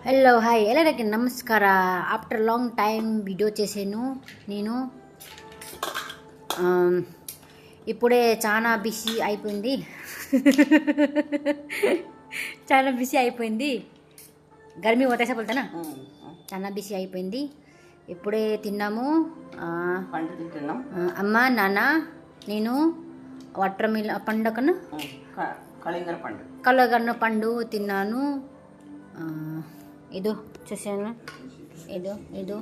Hello hi ಎಲ್ಲರಿಗೆ ನಮಸ್ಕಾರ. After long time video చేశాను నేను. ఇప్పుడే చాలా బిజీ అయిపోయింది. చాలా బిజీ అయిపోయింది. గర్మీ పోతే సపోల్తానా చాలా బిజీ అయిపోయింది. ఇప్పుడే తిన్నాము. అమ్మ నాన్న నేను వాటర్ మిల్ పండుగను కలగన్న పండు తిన్నాను. ಇದು చూసాను ಇದು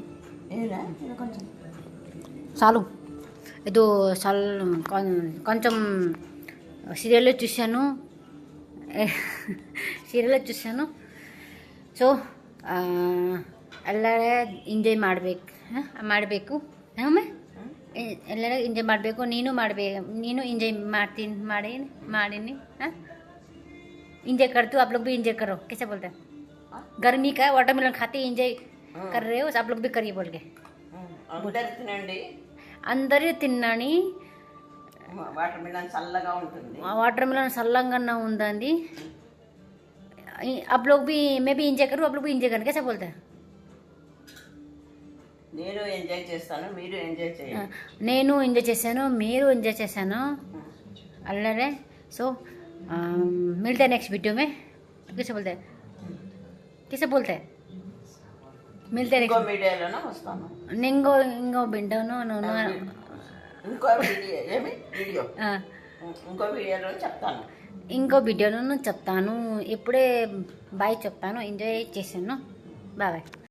చాలు ಇದು కొంచెం సీరియల్ చూశాను. సో ಎಲ್ಲರ ಎಂಜಾಯ್ ಮಾಡಬೇಕು ಎಲ್ಲರ ಎಂಜಾಯ್ ಮಾಡಬೇಕು. ನೀನು ಎಂಜಾಯ್ ಮಾಡೀನಿ इंजॉय कर तू. आप लोग भी इंजॉय करो. कैसे बोलते हैं? गर्मी का वाटरमेलन खाते इंजॉय कर रहे हो. आप लोग भी करिए बोल के అందరూ తిన్నాని. వాటర్మెలన్ చల్లగా ఉందండి. आप लोग भी मैं भी इंजॉय करूँ. आप लोग भी इंजॉय करें. कैसे बोलते हैं? నేను ఎంజాయ్ చేశాను మీరు ఎంజాయ్ చేశాను అల్లరే. సో मिलते हैं नेक्स्ट वीडियो में. कैसे बोलते हैं मिलते हैं नेक्स्ट वीडियोలో వస్తాను. ఇంకో బిండోను ఇంకో వీడియోలో చెప్తాను. ఇప్పుడే బాయ్ చెప్తాను. ఎంజాయ్ చేశాను. బాయ్.